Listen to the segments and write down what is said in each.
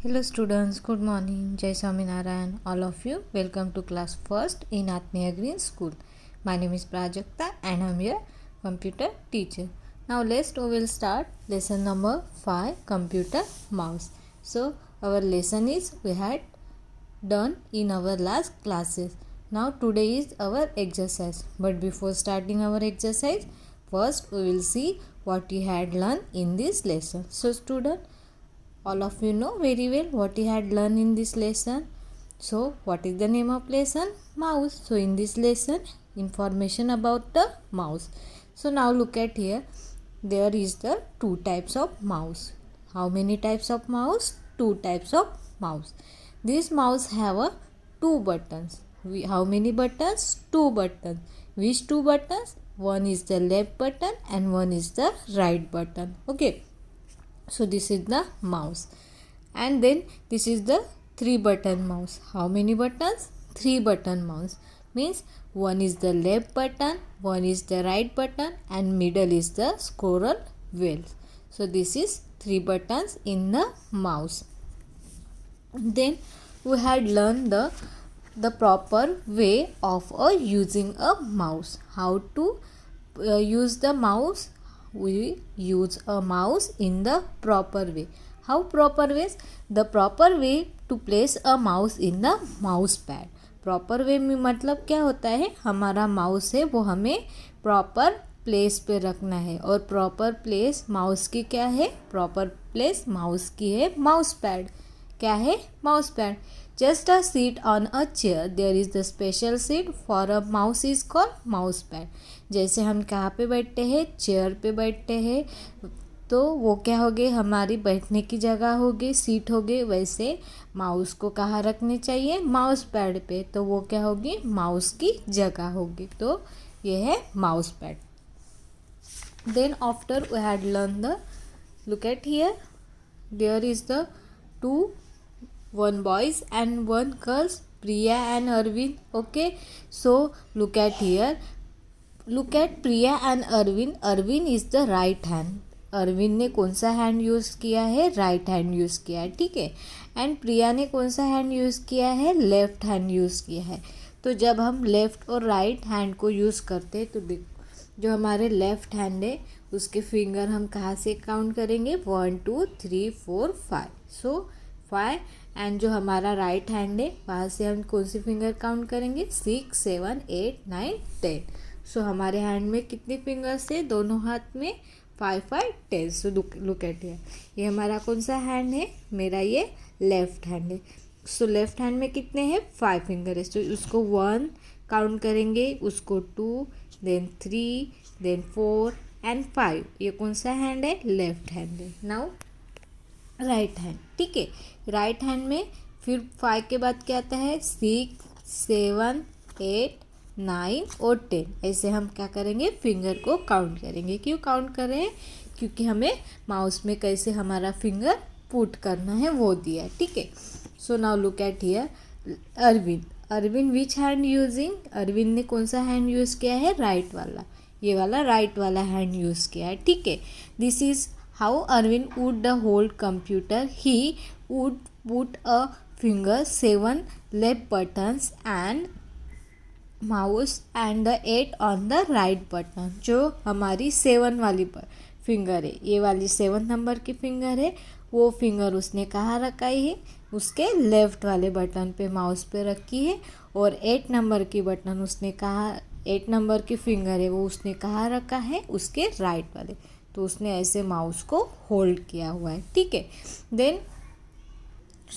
Hello students, good morning. Jai Swaminarayan. All of you, welcome to class first in Atmiya Green School. My name is Prajakta and I am your computer teacher. Now we will start lesson number 5, computer mouse. So our lesson is we had done in our last classes. Now today is our exercise. But before starting our exercise, first we will see what you had learned in this lesson. So student, all of you know very well what you had learned in this lesson. So what is the name of lesson? Mouse. So in this lesson, information about the mouse. So now look at here. There is the two types of mouse. How many types of mouse? Two types of mouse. This mouse have a two buttons. How many buttons? Two buttons. Which two buttons? One is the left button and one is the right button. Okay. So this is the mouse, and then this is the 3-button mouse. How many buttons? 3-button mouse means one is the left button, one is the right button, and middle is the scroll wheel. So this is 3 buttons in the mouse. Then we had learned the proper way of using a mouse. How to use the mouse? We use a mouse in the proper way. How proper ways? The proper way to place a mouse in the mouse pad. Proper way में मतलब क्या होता है, हमारा mouse है वो हमें proper place पे रखना है. और प्रॉपर प्लेस माउस की क्या है? प्रॉपर प्लेस माउस की है माउस पैड. क्या है? Mouse pad. Just a seat on a chair there is the special seat for a mouse is called mouse pad. जैसे हम कहाँ पे बैठते हैं? चेयर पे बैठते हैं, तो वो क्या हो गई? हमारी बैठने की जगह होगी, सीट होगी. वैसे माउस को कहाँ रखनी चाहिए? माउस पैड पे. तो वो क्या होगी? माउस की जगह होगी. तो ये है mouse pad. Then after we had learn the, look at here, there is the two, one boys and one girls, Priya and Arvind. Okay, so look at here, look at Priya and Arvind. Arvind is the right hand. Arvind ने कौन सा hand use किया है? Right hand use किया है. ठीक है. And प्रिया ने कौन सा हैंड यूज़ किया है? लेफ्ट हैंड यूज़ किया है. तो जब हम लेफ़्ट और राइट हैंड को यूज़ करते हैं तो देखो, जो हमारे लेफ़्ट हैंड है उसके फिंगर हम कहाँ से काउंट करेंगे? 1 2 3 4 5. सो 5. एंड जो हमारा राइट हैंड है वहाँ से हम कौन सी फिंगर काउंट करेंगे? 6 7 8 9 10. सो हमारे हैंड में कितने फिंगर्स है? दोनों हाथ में 5 5 10. सो लुक एट हियर, ये हमारा कौन सा हैंड है? मेरा ये लेफ्ट हैंड है. सो लेफ्ट हैंड में कितने हैं? 5 फिंगर है. तो उसको 1 काउंट करेंगे, उसको 2, देन 3, देन 4 एंड 5. ये कौन सा हैंड है? लेफ्ट हैंड है. Now right hand. ठीक है. राइट हैंड में फिर 5 के बाद क्या आता है? 6 7 8 9 और 10. ऐसे हम क्या करेंगे? फिंगर को काउंट करेंगे. क्यों काउंट कर रहे हैं? क्योंकि हमें माउस में कैसे हमारा फिंगर पुट करना है वो दिया है. ठीक है. So now look at here, Arvind. Arvind which hand using? Arvind ने कौन सा हैंड यूज़ किया है? राइट वाला. ये वाला राइट वाला हैंड यूज़ किया है. ठीक है. This is how Arvind would hold computer. He would put a finger 7 left buttons and mouse and the 8 on the right button. जो हमारी 7 वाली फिंगर है, ये वाली 7 नंबर की फिंगर है, वो फिंगर उसने कहाँ रखा है? उसके लेफ्ट वाले बटन पे माउस पे रखी है. और 8 नंबर की बटन उसने कहाँ, 8 नंबर की फिंगर है वो उसने कहाँ रखा है? उसके राइट वाले. तो उसने ऐसे माउस को होल्ड किया हुआ है. ठीक है. Then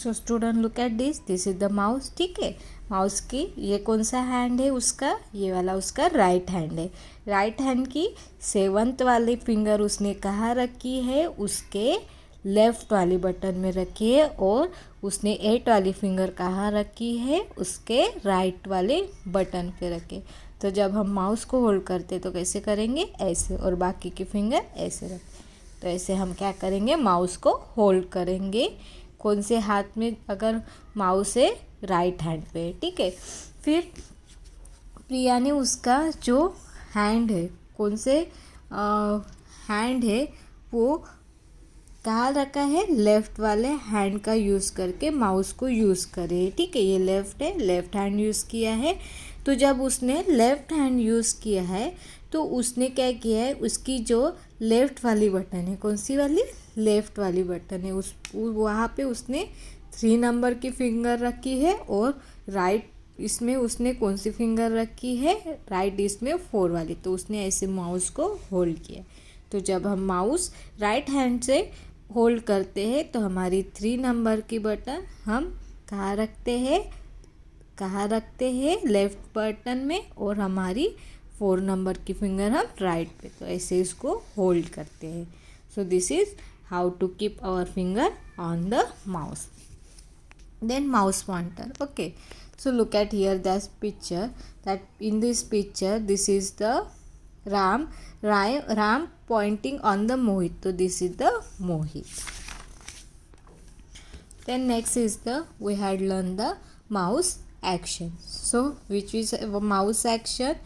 so student look at this, this is the mouse. ठीक है. माउस की ये कौन सा हैंड है उसका? ये वाला उसका राइट हैंड है. राइट हैंड की 7th वाली फिंगर उसने कहाँ रखी है? उसके लेफ्ट वाली बटन में रखी है. और उसने 8 वाली फिंगर कहाँ रखी है? उसके राइट वाले बटन पे रखे. तो जब हम माउस को होल्ड करते तो कैसे करेंगे? ऐसे. और बाकी की फिंगर ऐसे रखें. तो ऐसे हम क्या करेंगे? माउस को होल्ड करेंगे. कौन से हाथ में? अगर माउस है राइट हैंड पे. ठीक है. फिर प्रिया ने उसका जो हैंड है, कौन से हैंड है वो कहाँ रखा है, लेफ़्ट वाले हैंड का यूज़ करके माउस को यूज़ करे, ठीक है। ये लेफ़्ट है, लेफ़्ट हैंड यूज़ किया है। तो जब उसने लेफ़्ट हैंड यूज़ किया है तो उसने क्या किया है, उसकी जो लेफ़्ट वाली बटन है, कौन सी वाली, लेफ़्ट वाली बटन है, उस वहाँ पे उसने 3 नंबर की फिंगर रखी है और राइट इसमें उसने कौन सी फिंगर रखी है, राइट इसमें 4 वाली। तो उसने ऐसे माउस को होल्ड किया। तो जब हम माउस राइट हैंड से होल्ड करते हैं तो हमारी 3 नंबर की बटन हम कहाँ रखते हैं, लेफ़्ट बटन में, और हमारी 4 नंबर की फिंगर हम राइट पे। तो ऐसे इसको होल्ड करते हैं। So this is how to keep our finger on the mouse. Then mouse pointer. Okay, so look at here this picture, that in this picture this is the Ram pointing on the Mohit. So this is the Mohit. Then next is we had learned the mouse action. So which is a mouse action?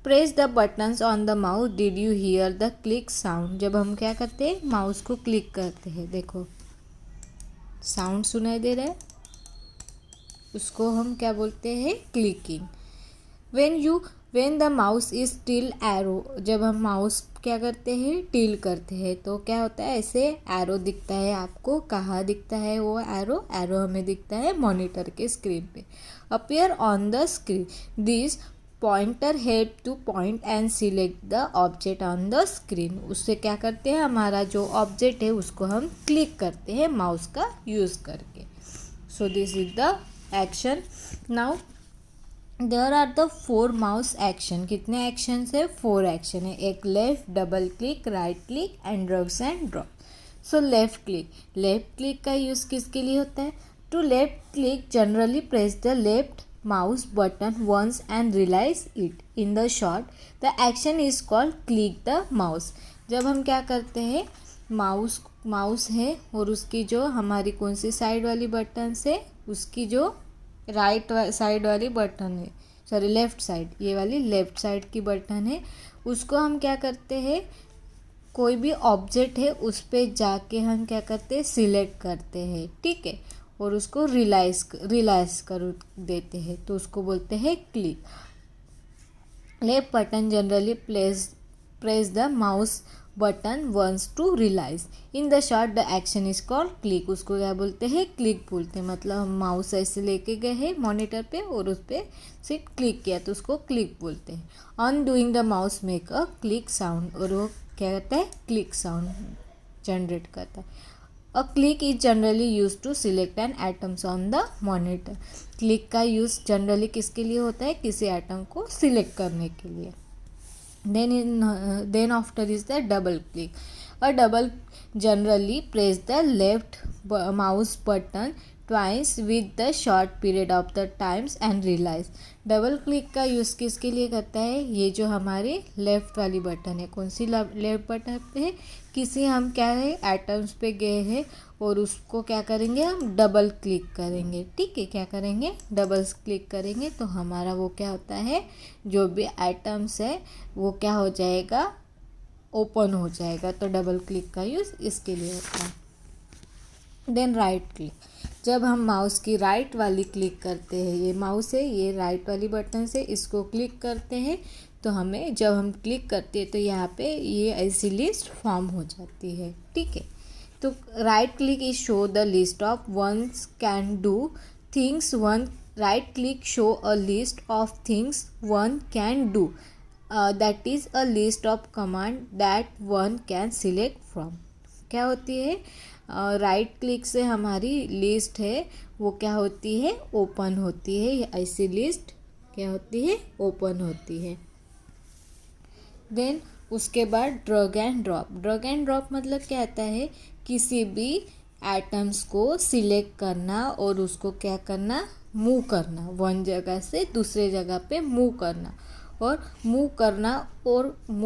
Press the buttons on the mouse. Did you hear the click sound? जब हम क्या करते हैं, mouse को click करते हैं, देखो sound सुनाई दे रहा है, उसको हम क्या बोलते हैं, clicking. When the mouse is till arrow, जब हम माउस क्या करते हैं, टिल करते हैं, तो क्या होता है, ऐसे एरो दिखता है आपको. कहाँ दिखता है वो एरो हमें दिखता है मॉनिटर के स्क्रीन पे. Appear on the screen. This pointer help two point and select the object on the screen. उससे क्या करते हैं, हमारा जो ऑब्जेक्ट है उसको हम क्लिक करते हैं माउस का यूज़ करके. So this is the action. Now there are the 4 mouse action. कितने एक्शन है, 4 एक्शन है. एक left, double click, right click and drag and drop. So left click का यूज़ किसके लिए होता है, to left click generally press the left mouse button once and release it in the short. The action is called click the mouse. जब हम क्या करते हैं, माउस है और उसकी जो हमारी कौन सी साइड वाली बटन से, उसकी जो राइट साइड वाली बटन है, सॉरी लेफ़्ट साइड, ये वाली लेफ़्ट साइड की बटन है, उसको हम क्या करते हैं, कोई भी ऑब्जेक्ट है उस पर जाके हम क्या करते हैं, सिलेक्ट करते हैं, ठीक है, और उसको रिलाइज कर देते हैं, तो उसको बोलते हैं click. Left button generally press the mouse button once to release. In the short the action is called click. उसको क्या बोलते हैं, क्लिक बोलते हैं. मतलब हम माउस ऐसे लेके गए हैं मॉनिटर पे और उस पर से क्लिक किया तो उसको क्लिक बोलते हैं. On doing the mouse make a click sound, और वो क्या करता है, क्लिक साउंड जनरेट करता है. A click is generally used to select an items on the monitor. Click का यूज़ जनरली किसके लिए होता है, किसी आइटम को सिलेक्ट करने के लिए. Then after is the double click. A double generally press the left mouse button twice with the short period of the times and release. Double click का यूज़ किसके लिए करता है, ये जो हमारी लेफ़्ट वाली बटन है, कौन सी लेफ़्ट बटन पे है, किसी हम क्या है आइटम्स पे गए हैं और उसको क्या करेंगे, हम डबल क्लिक करेंगे, ठीक है, क्या करेंगे, डबल क्लिक करेंगे तो हमारा वो क्या होता है, जो भी आइटम्स है वो क्या हो जाएगा, ओपन हो जाएगा. तो डबल क्लिक का यूज़ इसके लिए होता है. Then right click. जब हम माउस की राइट वाली क्लिक करते हैं, ये माउस है, ये राइट वाली बटन से इसको क्लिक करते हैं तो हमें, जब हम क्लिक करते हैं तो यहाँ पे ये ऐसी लिस्ट फॉर्म हो जाती है, ठीक है. तो right click is show the list of ones can do things. One right click show a list of things one can do. That is a list of command that one can select from. क्या होती है, right click से हमारी list है वो क्या होती है, ओपन होती है. ऐसी लिस्ट क्या होती है, ओपन होती है. देन उसके बाद drag and drop. Drag and drop मतलब क्या आता है, किसी भी आइटम्स को सिलेक्ट करना और उसको क्या करना, मूव करना, वन जगह से दूसरे जगह पे मूव करना. और मूव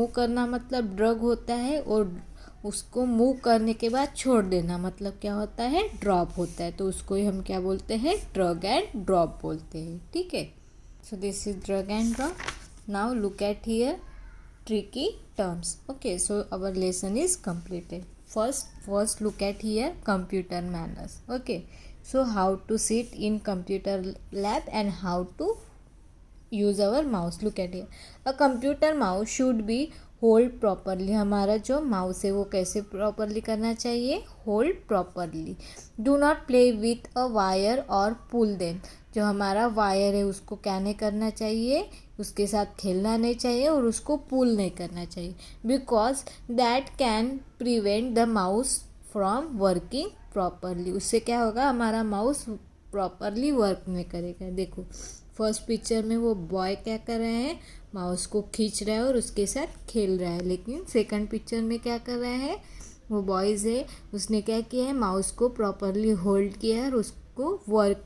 करना मतलब ड्रैग होता है, और उसको मूव करने के बाद छोड़ देना मतलब क्या होता है, ड्रॉप होता है. तो उसको हम क्या बोलते हैं, ड्रैग एंड ड्रॉप बोलते हैं, ठीक है. So this is drag and drop. Now look at here tricky terms. Okay, so our lesson is completed. first look at here computer manners. Okay, so how to sit in computer lab and how to use our mouse. Look at here, a computer mouse should be hold properly. हमारा जो mouse है वो कैसे properly करना चाहिए, hold properly. Do not play with a wire और pull them. जो हमारा वायर है उसको क्या नहीं करना चाहिए, उसके साथ खेलना नहीं चाहिए और उसको पुल नहीं करना चाहिए, because that can prevent the mouse from working properly. उससे क्या होगा, हमारा माउस प्रॉपरली वर्क नहीं करेगा. देखो फर्स्ट पिक्चर में वो बॉय क्या कर रहे हैं, माउस को खींच रहा है और उसके साथ खेल रहा है. लेकिन सेकंड पिक्चर में क्या कर रहा है, वो बॉयज़ है, उसने क्या किया है, माउस को प्रॉपरली होल्ड किया है और उसको वर्क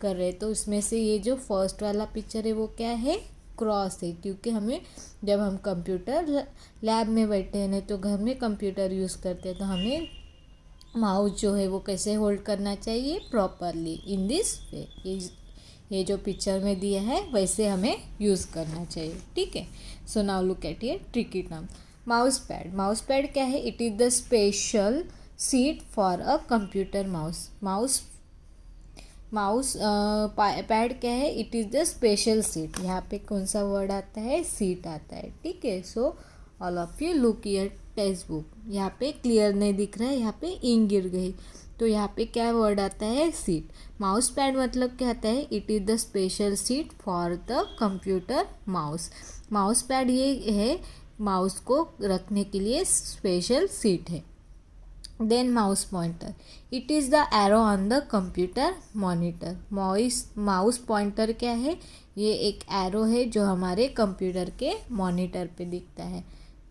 कर रहे. तो उसमें से ये जो फर्स्ट वाला पिक्चर है वो क्या है, क्रॉस है. क्योंकि हमें जब हम कंप्यूटर लैब में बैठे हैं, नहीं तो घर में कंप्यूटर यूज़ करते हैं, तो हमें माउस जो है वो कैसे होल्ड करना चाहिए, प्रॉपरली इन दिस वे. ये जो पिक्चर में दिया है वैसे हमें यूज़ करना चाहिए. ठीक है. सो नाउ लुक एट ये tricky term. Mouse pad. Mouse pad क्या है, it is the special seat for a computer mouse. Mouse pad क्या है, it is the special seat. यहाँ पे कौन सा वर्ड आता है, सीट आता है. ठीक है. So all of you look your text book. यहाँ पे क्लियर नहीं दिख रहा है, यहाँ पे इंक गिर गई, तो यहाँ पे क्या वर्ड आता है, सीट. माउस पैड मतलब क्या आता है, it is the special seat for the computer mouse. Mouse pad ये है, माउस को रखने के लिए स्पेशल सीट है. Then mouse pointer. It is the arrow on the computer monitor. Mouse pointer क्या है, ये एक एरो है जो हमारे कंप्यूटर के मॉनिटर पे दिखता है.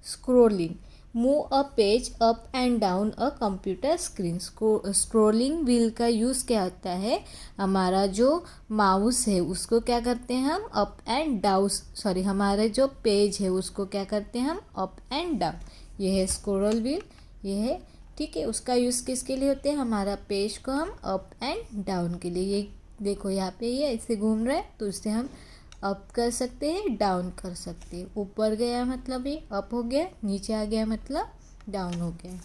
Scrolling. Move a page up and down a computer screen. Scrolling wheel का यूज़ क्या होता है, हमारा जो माउस है उसको क्या करते हैं हम, अप एंड डाउन, हमारे जो पेज है उसको क्या करते हैं हम, अप एंड डाउन. ये है स्क्रोल व्हील, ये है. ठीक है. उसका यूज़ किसके लिए होते हैं, हमारा पेज को हम अप एंड डाउन के लिए. ये देखो यहाँ पे ये ऐसे घूम रहा है, तो उससे हम अप कर सकते हैं, डाउन कर सकते हैं. ऊपर गया मतलब ये अप हो गया, नीचे आ गया मतलब डाउन हो गया.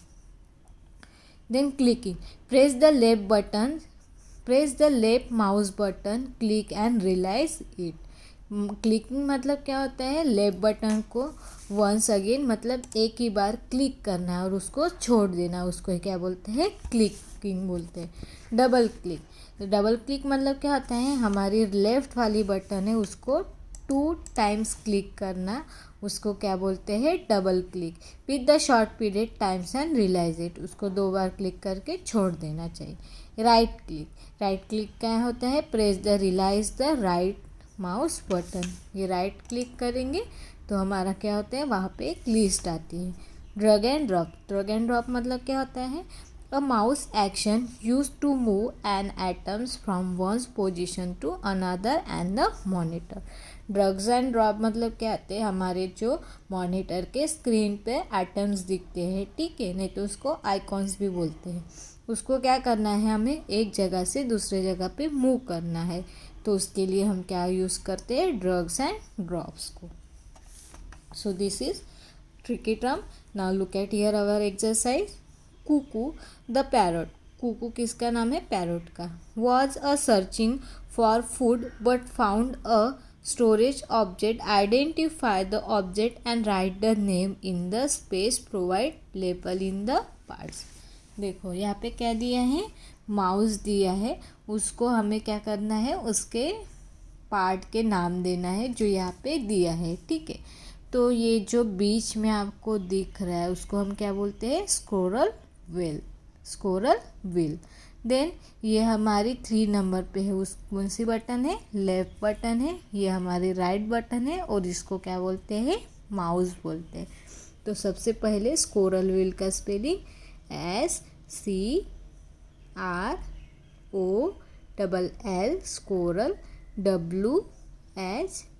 Then clicking. Press the left mouse button, click and realise it. Clicking मतलब क्या होता है, लेफ्ट बटन को वंस अगेन मतलब एक ही बार क्लिक करना है और उसको छोड़ देना, उसको क्या बोलते हैं, क्लिकिंग बोलते हैं. डबल क्लिक मतलब क्या होता है, हमारी लेफ़्ट वाली बटन है उसको 2 टाइम्स क्लिक करना, उसको क्या बोलते हैं, double click. With the short period times and realise it. उसको 2 बार क्लिक करके छोड़ देना चाहिए. राइट क्लिक क्या होता है, press the realise the right mouse button. ये राइट क्लिक करेंगे तो हमारा क्या होता है, वहाँ पे एक लिस्ट आती है. ड्रैग एंड ड्रॉप मतलब क्या होता है, a mouse action used to move an atoms from one's position to another and the monitor. Drag and drop मतलब क्या होते हैं, हमारे जो मॉनिटर के स्क्रीन पे एटम्स दिखते हैं. ठीक है. नहीं तो उसको आइकॉन्स भी बोलते हैं. उसको क्या करना है, हमें एक जगह से दूसरे जगह पे मूव करना है, तो उसके लिए हम क्या यूज़ करते हैं, ड्रैग्स एंड ड्रॉप्स को. So this is tricky term. Now look at here our exercise. Cuckoo the parrot. Cuckoo किसका नाम है, पैरट का. Was a searching for food but found a storage object. Identify the object and write the name in the space. Provide label in the parts. देखो यहाँ पे क्या दिया है, माउस दिया है, उसको हमें क्या करना है, उसके पार्ट के नाम देना है जो यहाँ पे दिया है. ठीक है. तो ये जो बीच में आपको दिख रहा है उसको हम क्या बोलते हैं, स्क्रोल व्हील. देन ये हमारी 3 नंबर पे है, उस कौन सी बटन है, लेफ्ट बटन है. ये हमारी राइट बटन है और इसको क्या बोलते हैं, माउस बोलते हैं. तो सबसे पहले स्क्रोल व्हील का spelling SCROLL, scroll,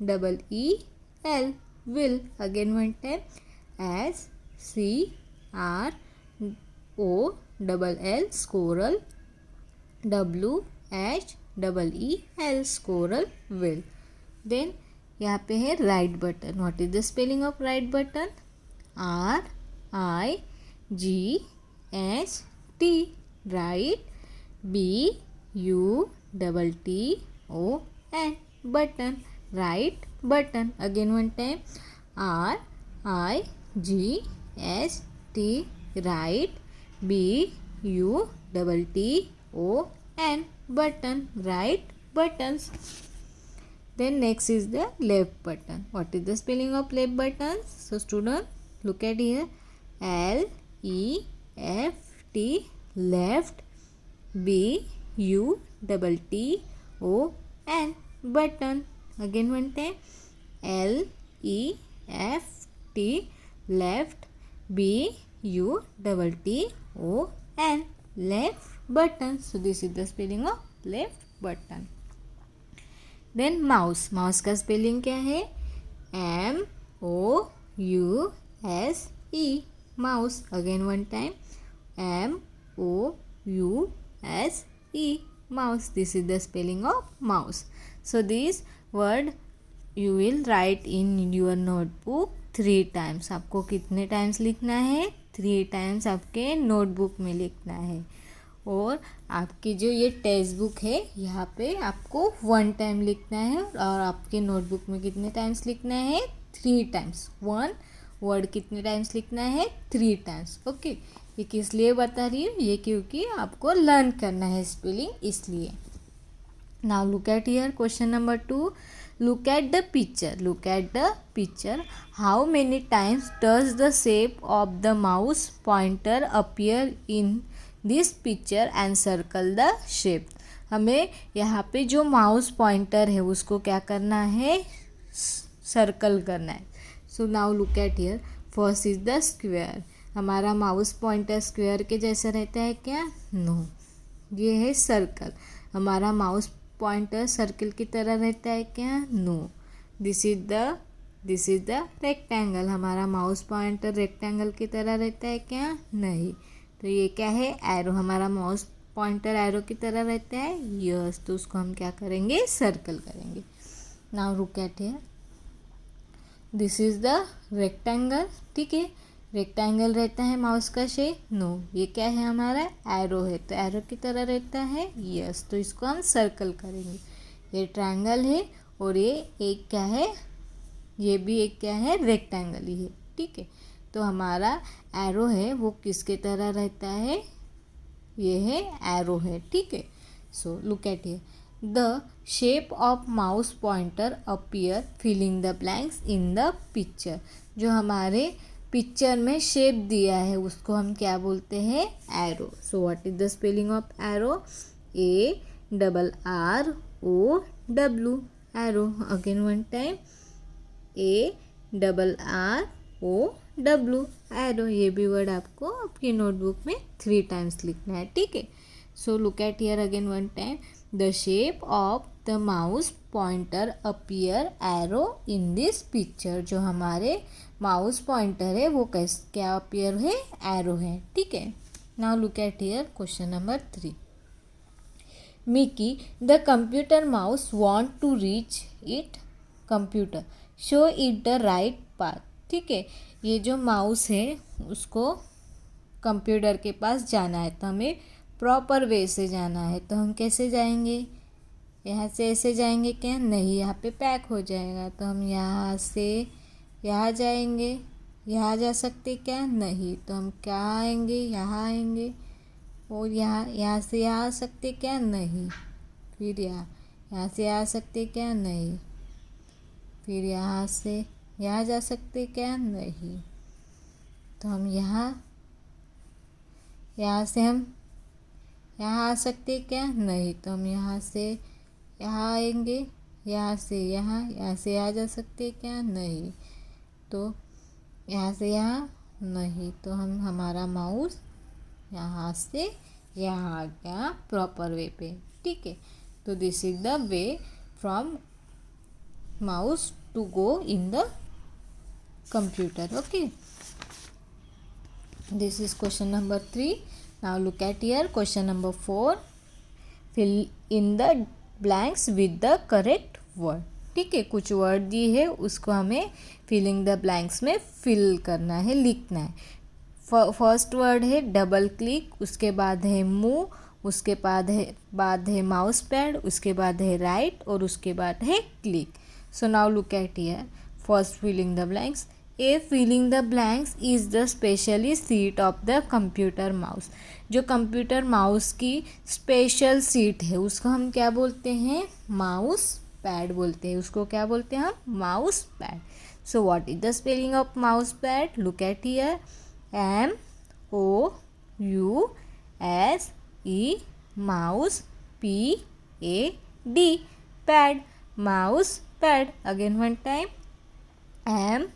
WHEEL, will. Again one time, SCROLL, squirrel, WHEEL, squirrel, will. Then यहाँ पे है right button. What is the spelling of right button, RIGHT. S T right, BUTTON button, right button. Again one time, RIGST right, BUTTON button, right buttons. Then next is the left button. What is the spelling of left buttons? So student, look at here, LEFT left, BUTTON button. Again one time, LEFT left, BUTTON left button. So this is the spelling of left button. Then mouse. Mouse का spelling क्या है? MOUSE mouse. Again one time, MOUSE mouse. This is the spelling of mouse. So this word you will write in your notebook 3 times. आपको कितने times लिखना है? 3 times आपके notebook में लिखना है. और आपकी जो ये टेक्स्ट बुक है यहाँ पे आपको 1 टाइम लिखना है. और आपके नोटबुक में कितने टाइम्स लिखना है? 3 टाइम्स. 1 वर्ड कितने टाइम्स लिखना है? 3 टाइम्स. ओके. ये किस लिए बता रही हूँ? ये क्योंकि आपको लर्न करना है स्पेलिंग, इसलिए. Now look at here question number 2. Look at the picture. Look at the picture. How many times does the shape of the mouse pointer appear in this picture and circle the shape? हमें यहाँ पे जो mouse pointer है उसको क्या करना है? Circle करना है. So now look at here. First is the square. हमारा माउस पॉइंटर स्क्वायर के जैसा रहता है क्या? नो. ये है सर्कल. हमारा माउस पॉइंटर सर्कल की तरह रहता है क्या? No. This is the rectangle. हमारा माउस पॉइंटर रेक्टेंगल की तरह रहता है क्या? नहीं. तो ये क्या है? एरो. हमारा माउस पॉइंटर एरो की तरह रहता है. यस. तो उसको हम क्या करेंगे? सर्कल करेंगे. Now look at here. This is the rectangle. ठीक है. रेक्टेंगल रहता है माउस का शेप? नो. ये क्या है? हमारा एरो है. तो एरो की तरह रहता है. यस. तो इसको हम सर्कल करेंगे. ये ट्रायंगल है और ये एक क्या है? ये भी एक क्या है? रेक्टेंगल ही है. ठीक है. तो हमारा एरो है वो किसके तरह रहता है? ये है एरो है. ठीक है. So look at here. The shape of mouse pointer appear filling the blanks in the picture. जो हमारे पिक्चर में शेप दिया है उसको हम क्या बोलते हैं? Arrow. So what is the spelling of arrow? ARROW arrow. Again one time, ARROW arrow. ये भी वर्ड आपको आपकी नोटबुक में 3 टाइम्स लिखना है. ठीक है. So look at here again one time. The shape of the mouse pointer appear arrow in this picture. जो हमारे माउस पॉइंटर है वो क्या अपीयर है? एरो है. ठीक है. Now look at here question number 3. Mickey the computer mouse want to reach it computer, show it the right path. ठीक है. ये जो माउस है उसको कंप्यूटर के पास जाना है. तो हमें प्रॉपर वे से जाना है. तो हम कैसे जाएंगे? यहाँ से ऐसे जाएंगे क्या? नहीं. यहाँ पे पैक हो जाएगा. तो हम यहाँ से यहाँ जाएंगे. यहाँ जा सकते क्या? नहीं. तो हम क्या आएंगे? यहाँ आएंगे. और यहाँ से यहाँ आ सकते क्या? नहीं. फिर यहाँ से आ सकते क्या? नहीं. फिर यहाँ से यहाँ जा सकते क्या? नहीं. तो हम यहाँ से हम यहाँ आ सकते क्या? नहीं. तो हम यहाँ से यहाँ आएंगे. यहाँ से यहाँ से यहाँ जा सकते क्या? नहीं. तो यहाँ से यहाँ नहीं. तो हम हमारा माउस यहाँ से यहाँ आ गया प्रॉपर वे पे. ठीक है. तो this is the way from mouse to go in the computer. Okay. This is question number 3. Now look at here question number 4. Fill in the blanks with the correct word. ठीक है. कुछ word दिए है उसको हमें filling the blanks में fill करना है, लिखना है. फर्स्ट वर्ड है डबल क्लिक, उसके बाद है मूव, उसके बाद है माउस पैड, उसके बाद है राइट और उसके बाद है click. So now look at here. First filling the blanks. A filling the blanks is the specially seat of the computer mouse. जो कंप्यूटर माउस की स्पेशल सीट है उसको हम क्या बोलते हैं? माउस पैड बोलते हैं. उसको क्या बोलते हैं हम? Mouse pad. So what is the spelling of mouse pad? Look at here. MOUSE mouse, PAD pad, mouse pad. Again one time. MOUSE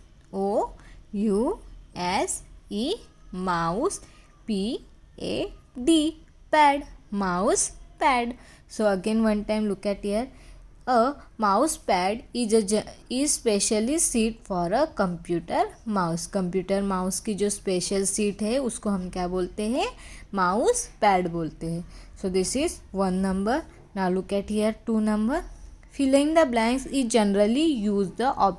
mouse, PAD pad, mouse pad. So again one time look at here. A mouse pad is specially seat for a computer mouse. Computer mouse की जो special seat है उसको हम क्या बोलते हैं? Mouse pad बोलते हैं. So this is 1 number. Now look at here 2 number. Filling the blanks is generally use the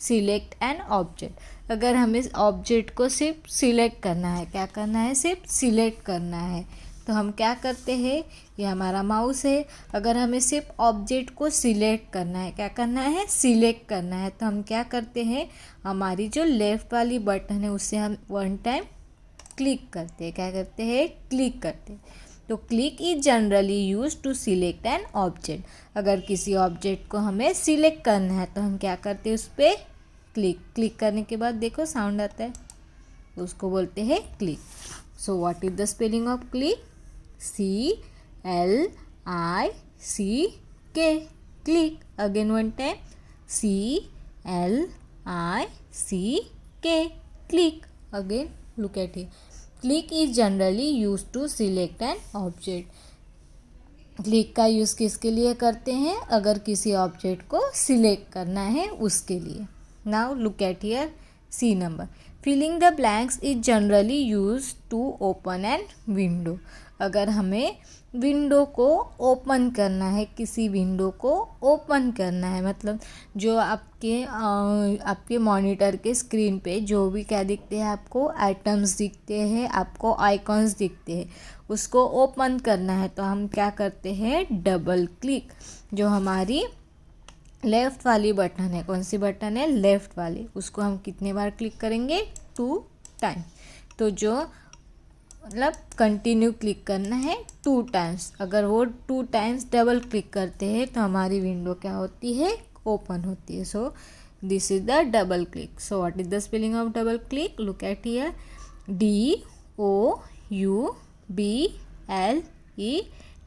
select an object. अगर हमें ऑब्जेक्ट को सिर्फ सिलेक्ट करना है, क्या करना है? सिर्फ सिलेक्ट करना है, तो हम क्या करते हैं? ये हमारा माउस है. अगर हमें सिर्फ ऑब्जेक्ट को सिलेक्ट करना है, क्या करना है? सिलेक्ट करना है, तो हम क्या करते हैं? हमारी जो लेफ़्ट वाली बटन है उससे हम 1 टाइम क्लिक करते हैं. क्या करते हैं? क्लिक करते हैं. तो click is generally use to select an object. अगर किसी ऑब्जेक्ट को हमें सिलेक्ट करना है तो हम क्या करते हैं? उस पर क्लिक करने के बाद देखो साउंड आता है, तो उसको बोलते हैं click. So what is the spelling of click? CLICK click. Again one time. CLICK click. Again look at it. Click is generally used to select an object. Click का यूज़ किसके लिए करते हैं? अगर किसी ऑब्जेक्ट को सिलेक्ट करना है उसके लिए. Now look at here C number. Filling the blanks is generally use to open an window. अगर हमें विंडो को ओपन करना है, किसी विंडो को ओपन करना है, मतलब जो आपके मॉनिटर के स्क्रीन पे जो भी क्या दिखते हैं आपको? आइटम्स दिखते हैं, आपको आइकॉन्स दिखते हैं, उसको ओपन करना है तो हम क्या करते हैं? Double click. जो हमारी लेफ़्ट वाली बटन है, कौन सी बटन है? लेफ़्ट वाली. उसको हम कितने बार क्लिक करेंगे? 2 टाइम. तो जो मतलब कंटिन्यू क्लिक करना है 2 टाइम्स. अगर वो 2 टाइम्स डबल क्लिक करते हैं तो हमारी विंडो क्या होती है? ओपन होती है. So this is the double click. So what is the spelling of double click? Look at here.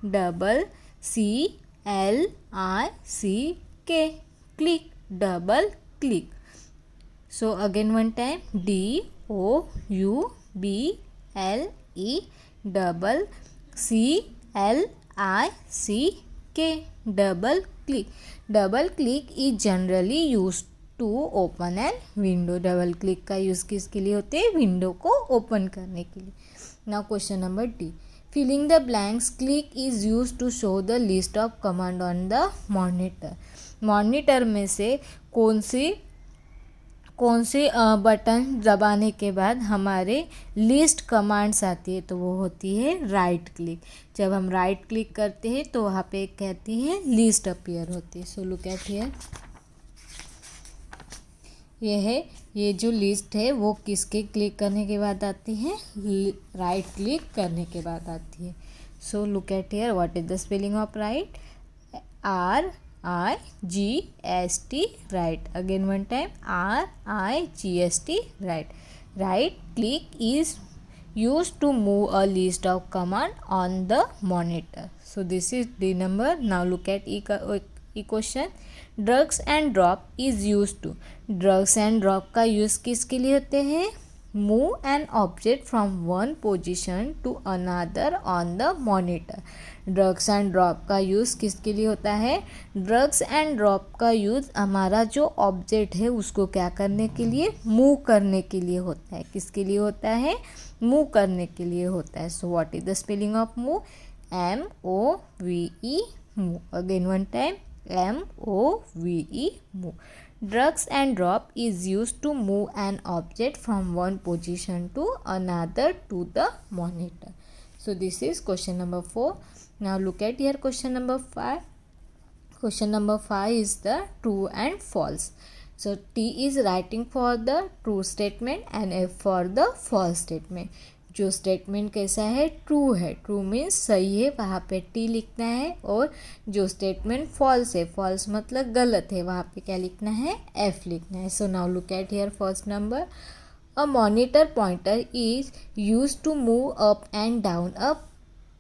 DOUBLECLICK click. Double click. So again one time. DOUBLECLICK double click. Double click is generally used to open an window. Double click का use किसके लिए होते हैं? Window को open करने के लिए. Now question number D. Filling the blanks, click is used to show the list of command on the monitor. Monitor में से कौन सी बटन दबाने के बाद हमारे लिस्ट कमांड्स आती है? तो वो होती है राइट क्लिक. जब हम राइट क्लिक करते हैं तो वहाँ पे कहती है लिस्ट अपीयर होती है. So look at here. ये जो लिस्ट है वो किसके क्लिक करने के बाद आती है? राइट क्लिक करने के बाद आती है. So look at here. What is the spelling of right? RIGST right. Again one time. RIGST right. Right click is used to move a list of command on the monitor. So this is D number. Now look at E question. Drags and drop is used to. Drags and drop का use किसके लिए होते हैं? Move an object from one position to another on the monitor. Drugs and drop का use किसके लिए होता है? ड्रग्स एंड ड्रॉप का यूज़ हमारा जो ऑब्जेक्ट है उसको क्या करने के लिए? मूव करने के लिए होता है. किसके लिए होता है? मूव करने के लिए होता है. So what is the spelling of move? MOVE move. Again one time. MOVE move. Drags and drop is used to move an object from one position to another to the monitor. So this is question number 4. Now look at here question number 5. Question number 5 is the true and false. So T is writing for the true statement and F for the false statement. जो statement कैसा है, true है, true means सही है, वहाँ पे T लिखना है, और जो स्टेटमेंट फॉल्स है, फॉल्स मतलब गलत है, वहाँ पे क्या लिखना है, एफ लिखना है. So now look at here first number. A monitor pointer is use to move up and down a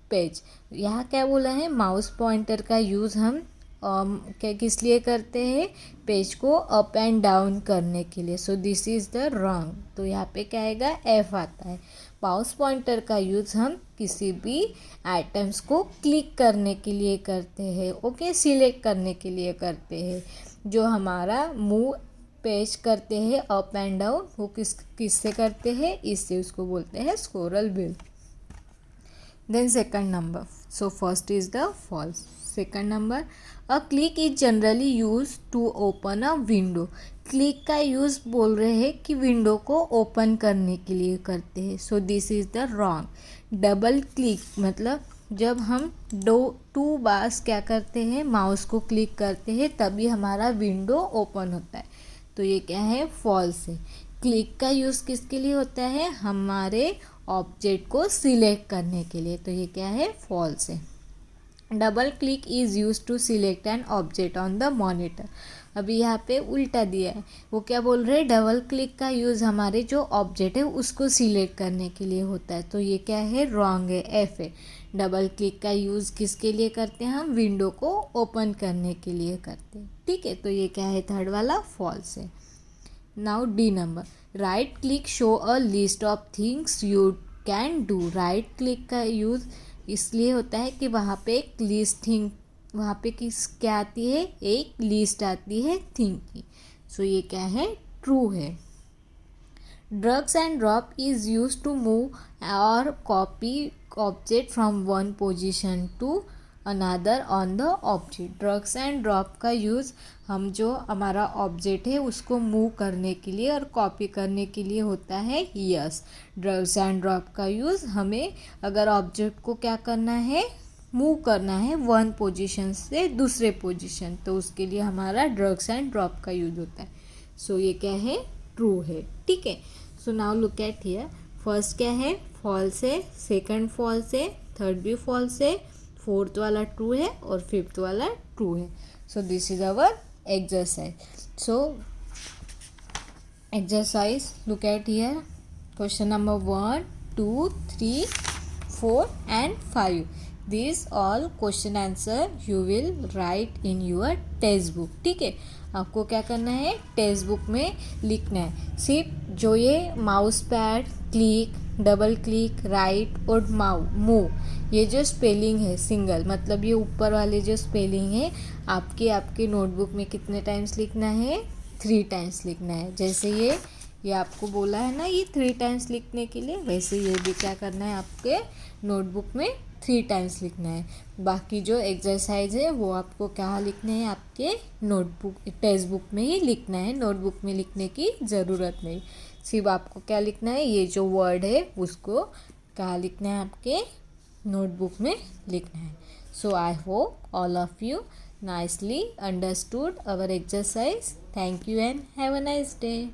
page. यहाँ क्या बोला है, माउस पॉइंटर का यूज़ हम क्या किस लिए करते हैं, पेज को अप एंड डाउन करने के लिए. सो दिस इज़ द रॉन्ग. तो यहाँ पे क्या आएगा, एफ आता है. माउस पॉइंटर का यूज़ हम किसी भी आइटम्स को क्लिक करने के लिए करते हैं, ओके, सिलेक्ट करने के लिए करते हैं. जो हमारा मूव पेज करते हैं अप एंड डाउन, वो किससे करते हैं, इससे, उसको बोलते हैं scroll wheel. Then second number. So first is the false. Second number, a click is generally use to open a window. Click का यूज़ बोल रहे हैं कि विंडो को ओपन करने के लिए करते हैं. So this is the wrong. Double click मतलब जब हम टू बार्स क्या करते हैं, माउस को क्लिक करते हैं, तभी हमारा विंडो ओपन होता है. तो ये क्या है, फॉल्स है. क्लिक का यूज़ किसके लिए होता है, हमारे ऑब्जेक्ट को सिलेक्ट करने के लिए. तो ये क्या है, फॉल्स है. Double click is use to select an object on the monitor. अभी यहाँ पे उल्टा दिया है. वो क्या बोल रहे हैं, डबल क्लिक का यूज़ हमारे जो ऑब्जेक्ट है उसको सिलेक्ट करने के लिए होता है. तो ये क्या है, रॉन्ग है, एफ है. डबल क्लिक का यूज़ किसके लिए करते हैं, हम विंडो को ओपन करने के लिए करते हैं. ठीक है, तो ये क्या है, थर्ड वाला फॉल्स है. Now D number. Right click show a list of things you can do. Right click का यूज़ इसलिए होता है कि वहाँ पे एक लिस्ट थिंग, वहाँ पे क्या आती है, एक लिस्ट आती है थिंग की. सो ये क्या है, ट्रू है. Drag and drop is use to move or copy object from one position to another on the object. Drag and drop का यूज़ हम जो हमारा ऑब्जेक्ट है उसको मूव करने के लिए और कॉपी करने के लिए होता है. यस, ड्रग्स एंड ड्रॉप का यूज़ हमें अगर ऑब्जेक्ट को क्या करना है, मूव करना है वन पोजीशन से दूसरे पोजीशन, तो उसके लिए हमारा ड्रग्स एंड ड्रॉप का यूज होता है. सो ये क्या है, ट्रू है. ठीक है. So now look at here. First क्या है, फॉल्स है. सेकंड फॉल्स है. थर्ड भी फॉल्स है. फोर्थ वाला ट्रू है और फिफ्थ वाला ट्रू है. So this is our exercise. So exercise, look at here. Question number 1, 2, 3, 4 and 5. These all question answer you will write in your text book. ठीक है, आपको क्या करना है, टेक्स्ट बुक में लिखना है. सिर्फ जो ये mouse pad, click, double click, right और मूव, ये जो स्पेलिंग है सिंगल, मतलब ये ऊपर वाले जो स्पेलिंग है आपके नोटबुक में कितने टाइम्स लिखना है, 3 टाइम्स लिखना है. जैसे ये आपको बोला है ना, ये 3 टाइम्स लिखने के लिए, वैसे ये भी क्या करना है, आपके नोटबुक में 3 टाइम्स लिखना है. बाकी जो एक्सरसाइज है वो आपको क्या लिखना है, आपके नोटबुक टेक्स्ट बुक में ही लिखना है. नोटबुक में लिखने की ज़रूरत नहीं. सिर्फ आपको क्या लिखना है, ये जो वर्ड है उसको क्या लिखना है, आपके नोटबुक में लिखना है. So I hope all of you nicely understood our exercise. Thank you and have a nice day.